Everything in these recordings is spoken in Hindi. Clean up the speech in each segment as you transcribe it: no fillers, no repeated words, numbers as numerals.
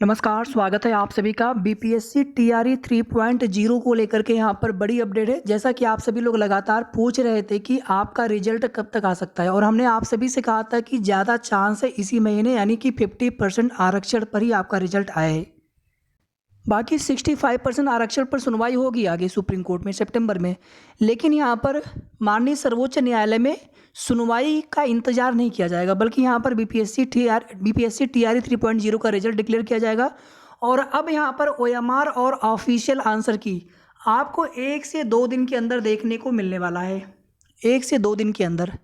नमस्कार, स्वागत है आप सभी का बीपीएससी टीआरई 3.0 को लेकर के यहाँ पर बड़ी अपडेट है। जैसा कि आप सभी लोग लगातार पूछ रहे थे कि आपका रिजल्ट कब तक आ सकता है, और हमने आप सभी से कहा था कि ज़्यादा चांस है इसी महीने यानी कि 50% आरक्षण पर ही आपका रिजल्ट आए। बाकी 65% आरक्षण पर सुनवाई होगी आगे सुप्रीम कोर्ट में सितंबर में। लेकिन यहाँ पर माननीय सर्वोच्च न्यायालय में सुनवाई का इंतजार नहीं किया जाएगा, बल्कि यहाँ पर बीपीएससी टीआरई 3.0 का रिजल्ट डिक्लेयर किया जाएगा। और अब यहाँ पर ओएमआर और ऑफिशियल आंसर की आपको 1 से 2 दिन के अंदर देखने को मिलने वाला है, 1 से 2 दिन के अंदर।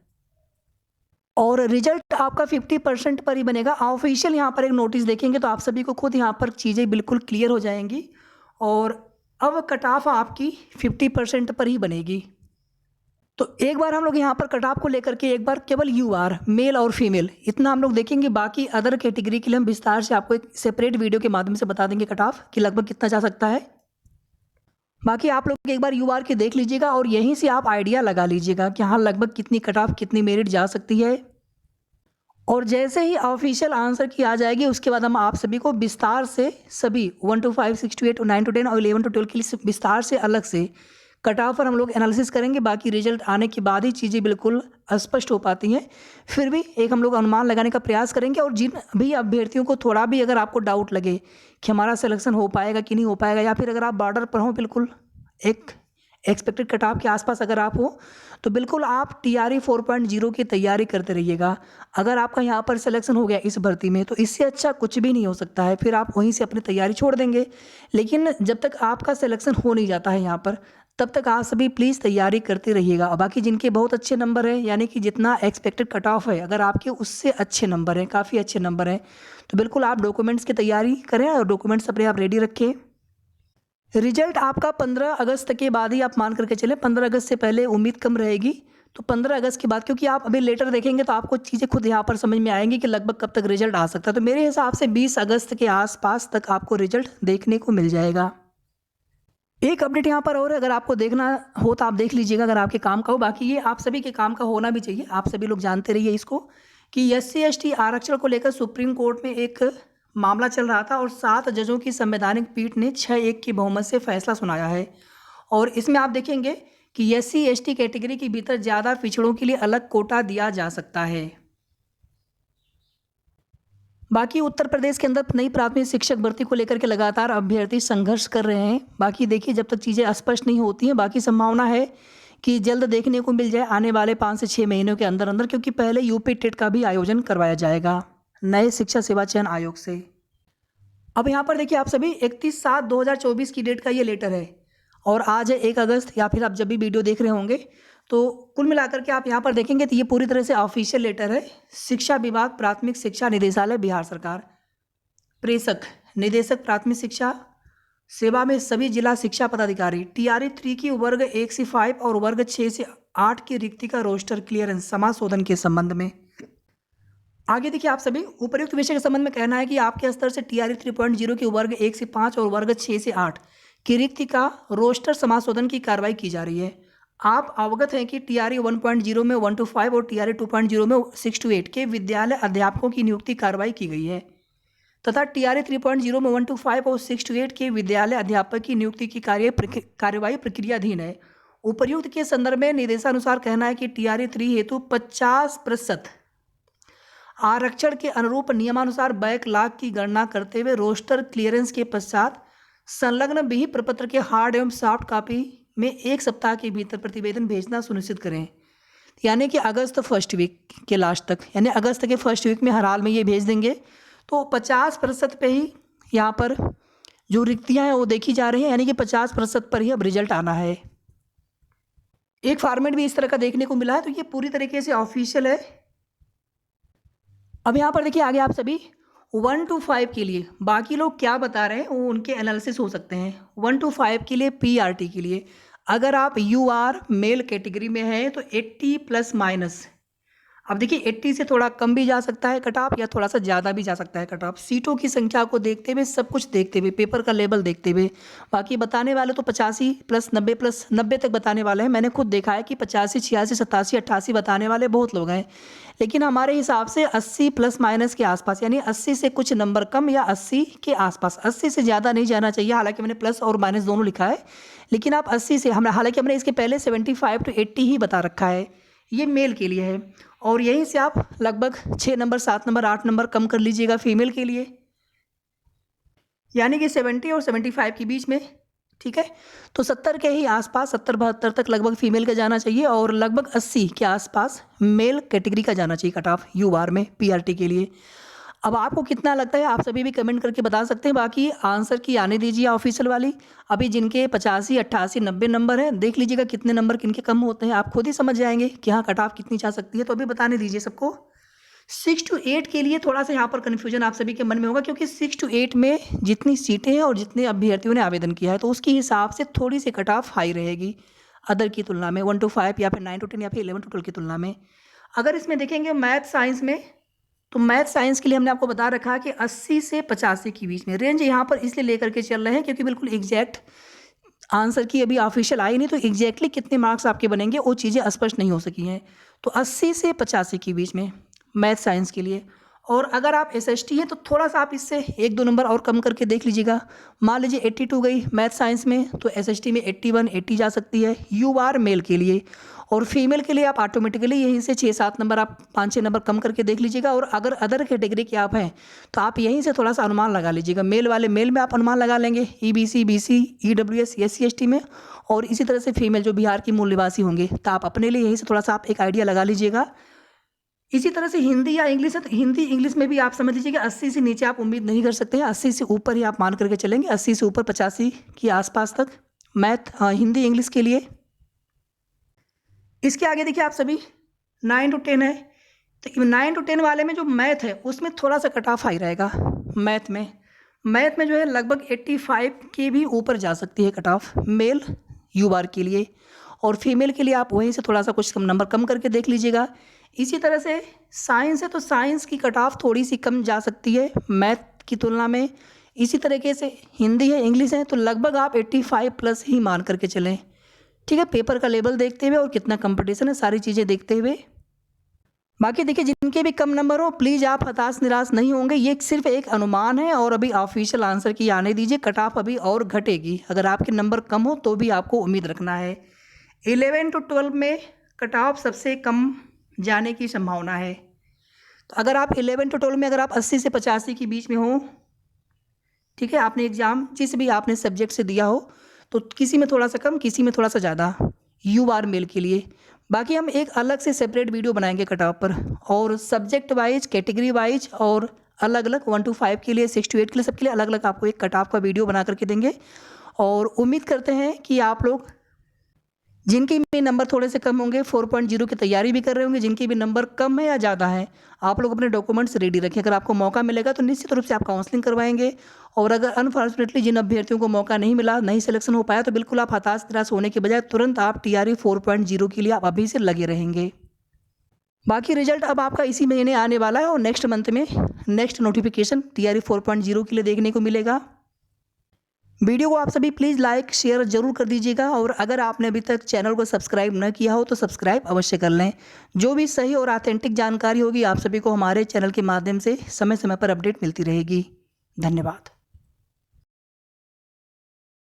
और रिजल्ट आपका 50% पर ही बनेगा। ऑफिशियल यहाँ पर एक नोटिस देखेंगे तो आप सभी को खुद यहाँ पर चीज़ें बिल्कुल क्लियर हो जाएंगी। और अब कट ऑफ आपकी 50% पर ही बनेगी। तो एक बार हम लोग यहाँ पर कट ऑफ को लेकर के एक बार केवल यूआर मेल और फीमेल इतना हम लोग देखेंगे। बाकी अदर कैटेगरी के लिए हम विस्तार से आपको एक सेपरेट वीडियो के माध्यम से बता देंगे कट ऑफ कि लगभग कितना जा सकता है। बाकी आप लोग एक बार यूआर के देख लीजिएगा और यहीं से आप आइडिया लगा लीजिएगा कि हाँ लगभग कितनी कट ऑफ कितनी मेरिट जा सकती है। और जैसे ही ऑफिशियल आंसर की आ जाएगी उसके बाद हम आप सभी को विस्तार से सभी 1 to 5, 6 to 8, 9 to 10 और 11 to 12 के लिए विस्तार से अलग से कट ऑफ पर हम लोग एनालिसिस करेंगे। बाकी रिजल्ट आने के बाद ही चीज़ें बिल्कुल स्पष्ट हो पाती हैं। फिर भी एक हम लोग अनुमान लगाने का प्रयास करेंगे। और जिन भी अभ्यर्थियों को थोड़ा भी अगर आपको डाउट लगे कि हमारा सिलेक्शन हो पाएगा कि नहीं हो पाएगा, या फिर अगर आप बॉर्डर पर हो बिल्कुल एक एक्सपेक्टेड कट ऑफ के आसपास अगर आप हो, तो बिल्कुल आप टीआरई 4.0 की तैयारी करते रहिएगा। अगर आपका यहाँ पर सिलेक्शन हो गया इस भर्ती में तो इससे अच्छा कुछ भी नहीं हो सकता है, फिर आप वहीं से अपनी तैयारी छोड़ देंगे। लेकिन जब तक आपका सिलेक्शन हो नहीं जाता है यहाँ पर, तब तक आप सभी प्लीज़ तैयारी करते रहिएगा। और बाकी जिनके बहुत अच्छे नंबर हैं, यानी कि जितना एक्सपेक्टेड कट ऑफ है, अगर आपके उससे अच्छे नंबर हैं, काफ़ी अच्छे नंबर हैं, तो बिल्कुल आप डॉक्यूमेंट्स की तैयारी करें और डॉक्यूमेंट्स अपने आप रेडी रखें। रिजल्ट आपका 15 अगस्त के बाद ही आप मान करके चलें, 15 अगस्त से पहले उम्मीद कम रहेगी। तो 15 अगस्त के बाद, क्योंकि आप अभी लेटर देखेंगे तो आपको चीज़ें खुद यहाँ पर समझ में आएंगी कि लगभग कब तक रिजल्ट आ सकता है। तो मेरे हिसाब से 20 अगस्त के आसपास तक आपको रिजल्ट देखने को मिल जाएगा। एक अपडेट यहाँ पर और है, अगर आपको देखना हो तो आप देख लीजिएगा अगर आपके काम का हो। बाकी ये आप सभी के काम का होना भी चाहिए, आप सभी लोग जानते रहिए इसको कि SC/ST आरक्षण को लेकर सुप्रीम कोर्ट में एक मामला चल रहा था और 7 जजों की संवैधानिक पीठ ने 6-1 की बहुमत से फैसला सुनाया है। और इसमें आप देखेंगे कि SC/ST कैटेगरी के भीतर ज़्यादा पिछड़ों के लिए अलग कोटा दिया जा सकता है। बाकी उत्तर प्रदेश के अंदर नई प्राथमिक शिक्षक भर्ती को लेकर के लगातार अभ्यर्थी संघर्ष कर रहे हैं। बाकी देखिए जब तक चीज़ें स्पष्ट नहीं होती हैं, बाकी संभावना है कि जल्द देखने को मिल जाए आने वाले 5 से 6 महीनों के अंदर अंदर, क्योंकि पहले यूपी टेट का भी आयोजन करवाया जाएगा नए शिक्षा सेवा चयन आयोग से। अब यहाँ पर देखिए आप सभी 31/7/2024 की डेट का ये लेटर है और आज है 1 अगस्त, या फिर आप जब भी वीडियो देख रहे होंगे तो कुल मिलाकर के आप यहाँ पर देखेंगे तो ये पूरी तरह से ऑफिशियल लेटर है। शिक्षा विभाग, प्राथमिक शिक्षा निदेशालय, बिहार सरकार, प्रेषक निदेशक प्राथमिक शिक्षा सेवा में सभी जिला शिक्षा पदाधिकारी, टीआरई 3 की वर्ग 1 से 5 और वर्ग 6 से 8 की रिक्ति का रोस्टर क्लियरेंस समाशोधन के संबंध में। आगे देखिए आप सभी उपर्युक्त विषय के संबंध में कहना है कि आपके स्तर से टीआरई 3.0 की वर्ग 1 से 5 और वर्ग 6 से 8 की रिक्ति का रोस्टर समाशोधन की कार्रवाई की जा रही है। आप अवगत हैं कि टीआरई 1.0 में 1 to 5 और टीआरई 2.0 में 6 to 8 के विद्यालय अध्यापकों की नियुक्ति कार्रवाई की गई है, तथा टीआरई 3.0 में 1 to 5 और 6 to 8 के विद्यालय अध्यापक की नियुक्ति की कार्यवाही प्रक्रियाधीन है। उपर्युक्त के संदर्भ में निर्देशानुसार कहना है कि टीआरई 3 हेतु 50% आरक्षण के अनुरूप नियमानुसार बैकलॉग की गणना करते हुए रोस्टर क्लियरेंस के पश्चात संलग्न विहि प्रपत्र के हार्ड एवं सॉफ्ट कॉपी में 1 सप्ताह के भीतर प्रतिवेदन भेजना सुनिश्चित करें। यानी कि अगस्त फर्स्ट वीक के लास्ट तक, यानी अगस्त के फर्स्ट वीक में हर हाल में ये भेज देंगे। तो 50% पे ही यहाँ पर जो रिक्तियाँ हैं वो देखी जा रही हैं, यानी कि 50% पर ही अब रिजल्ट आना है। एक फॉर्मेट भी इस तरह का देखने को मिला है, तो ये पूरी तरीके से ऑफिशियल है। अब यहाँ पर देखिए आगे आप सभी 1 to 5 के लिए बाकी लोग क्या बता रहे हैं वो उनके एनालिसिस हो सकते हैं। 1 to 5 के लिए पीआरटी के लिए अगर आप यूआर मेल कैटेगरी में हैं तो 80 प्लस माइनस अब देखिए 80 से थोड़ा कम भी जा सकता है कट ऑफ या थोड़ा सा ज़्यादा भी जा सकता है कट ऑफ, सीटों की संख्या को देखते हुए, सब कुछ देखते हुए, पेपर का लेवल देखते हुए। बाकी बताने वाले तो 85 प्लस 90 तक बताने वाले हैं। मैंने खुद देखा है कि 85, 86, 87, 88 बताने वाले बहुत लोग हैं, लेकिन हमारे हिसाब से 80 प्लस माइनस के आसपास, यानी 80 से कुछ नंबर कम या 80 के आसपास, 80 से ज़्यादा नहीं जाना चाहिए। हालांकि मैंने प्लस और माइनस दोनों लिखा है, लेकिन आप 80 से, हालांकि हमने इसके पहले 75 to 80 ही बता रखा है, ये मेल के लिए है। और यहीं से आप लगभग 6 नंबर, 7 नंबर, 8 नंबर कम कर लीजिएगा फीमेल के लिए, यानी कि 70 और 75 के बीच में। ठीक है, तो 70 के ही आसपास, 70-72 तक लगभग फीमेल का जाना चाहिए, और लगभग 80 के आसपास मेल कैटेगरी का जाना चाहिए कट ऑफ यू बार में पीआरटी के लिए। अब आपको कितना लगता है आप सभी भी कमेंट करके बता सकते हैं। बाकी आंसर की आने दीजिए ऑफिशियल वाली। अभी जिनके 85, 88, 90 नंबर है, देख लीजिएगा कितने नंबर किनके कम होते हैं, आप खुद ही समझ जाएंगे कि हाँ कट ऑफ कितनी जा सकती है। तो अभी बताने दीजिए सबको। 6 to 8 के लिए थोड़ा सा यहाँ पर कन्फ्यूजन आप सभी के मन में होगा, क्योंकि 6 to 8 में जितनी सीटें हैं और जितने अभ्यर्थियों ने आवेदन किया है, तो उसके हिसाब से थोड़ी सी कट ऑफ हाई रहेगी अदर की तुलना में, 1 to 5 या फिर 9 to 10 या फिर 11 to 12 की तुलना में। अगर इसमें देखेंगे मैथ साइंस में, तो मैथ साइंस के लिए हमने आपको बता रखा है कि 80 से 85 के बीच में रेंज यहाँ पर इसलिए लेकर के चल रहे हैं, क्योंकि बिल्कुल एग्जैक्ट आंसर की अभी ऑफिशियल आई नहीं, तो एग्जैक्टली कितने मार्क्स आपके बनेंगे वो चीज़ें स्पष्ट नहीं हो सकी हैं। तो 80 से 85 के बीच में मैथ साइंस के लिए। और अगर आप एसएसटी हैं तो थोड़ा सा आप इससे 1-2 नंबर और कम करके देख लीजिएगा। मान लीजिए 82 गई मैथ साइंस में, तो एसएसटी में 81, 80 जा सकती है यू आर मेल के लिए। और फीमेल के लिए आप ऑटोमेटिकली यहीं से 6-7 नंबर, आप 5-6 नंबर कम करके देख लीजिएगा। और अगर अदर कैटेगरी के आप हैं तो आप यहीं से थोड़ा सा अनुमान लगा लीजिएगा। मेल वाले मेल में आप अनुमान लगा लेंगे, EBC, BC, EWS, SC, ST में, और इसी तरह से फीमेल जो बिहार की मूल निवासी होंगे, तो आप अपने लिए यहीं से थोड़ा सा आप एक आइडिया लगा लीजिएगा। इसी तरह से हिंदी या इंग्लिश है, तो हिंदी इंग्लिश में भी आप समझ लीजिए कि 80 से नीचे आप उम्मीद नहीं कर सकते हैं, 80 से ऊपर ही आप मान करके चलेंगे, 80 से ऊपर 85 के आसपास तक मैथ, हिंदी इंग्लिश के लिए। इसके आगे देखिए आप सभी 9 to 10 है, तो 9 to 10 वाले में जो मैथ है उसमें थोड़ा सा कट ऑफ हाई रहेगा। मैथ में जो है लगभग 85 के भी ऊपर जा सकती है कट ऑफ मेल यू बार के लिए, और फीमेल के लिए आप वहीं से थोड़ा सा कुछ कम नंबर कम करके देख लीजिएगा। इसी तरह से साइंस है, तो साइंस की कट ऑफ थोड़ी सी कम जा सकती है मैथ की तुलना में। इसी तरीके से हिंदी है, इंग्लिश है, तो लगभग आप 85 प्लस ही मान करके चलें। ठीक है, पेपर का लेवल देखते हुए और कितना कंपटीशन है, सारी चीज़ें देखते हुए। बाकी देखिए जिनके भी कम नंबर हो, प्लीज़ आप हताश निराश नहीं होंगे, ये सिर्फ एक अनुमान है, और अभी ऑफिशियल आंसर की आने दीजिए। कट ऑफ अभी और घटेगी, अगर आपके नंबर कम हो तो भी आपको उम्मीद रखना है। 11 to 12 में कट ऑफ सबसे कम जाने की संभावना है। तो अगर आप 11 to 12 में अगर आप 80 से 85 के बीच में हो, ठीक है, आपने एग्ज़ाम जिस भी आपने सब्जेक्ट से दिया हो, तो किसी में थोड़ा सा कम, किसी में थोड़ा सा ज़्यादा यू आर मेल के लिए। बाकी हम एक अलग से सेपरेट वीडियो बनाएंगे कट ऑफ पर, और सब्जेक्ट वाइज, कैटेगरी वाइज, और अलग अलग 1 to 5 के लिए, 6 to 8 के लिए, सबके लिए अलग अलग आपको एक कट ऑफ का वीडियो बना करके देंगे। और उम्मीद करते हैं कि आप लोग, जिनके भी नंबर थोड़े से कम होंगे, 4.0 की तैयारी भी कर रहे होंगे, जिनके भी नंबर कम है या ज़्यादा है, आप लोग अपने डॉक्यूमेंट्स रेडी रखें। अगर आपको मौका मिलेगा तो निश्चित रूप से आप काउंसलिंग करवाएंगे। और अगर अनफॉर्चुनेटली जिन अभ्यर्थियों को मौका नहीं मिला, नहीं सिलेक्शन हो पाया, तो बिल्कुल आप हताश निराश होने के बजाय तुरंत आप TRE 4.0 के लिए आप अभी से लगे रहेंगे। बाकी रिजल्ट अब आपका इसी महीने आने वाला है, और नेक्स्ट मंथ में नेक्स्ट नोटिफिकेशन TRE 4.0 के लिए देखने को मिलेगा। वीडियो को आप सभी प्लीज़ लाइक शेयर ज़रूर कर दीजिएगा, और अगर आपने अभी तक चैनल को सब्सक्राइब न किया हो तो सब्सक्राइब अवश्य कर लें। जो भी सही और ऑथेंटिक जानकारी होगी आप सभी को हमारे चैनल के माध्यम से समय समय पर अपडेट मिलती रहेगी। धन्यवाद।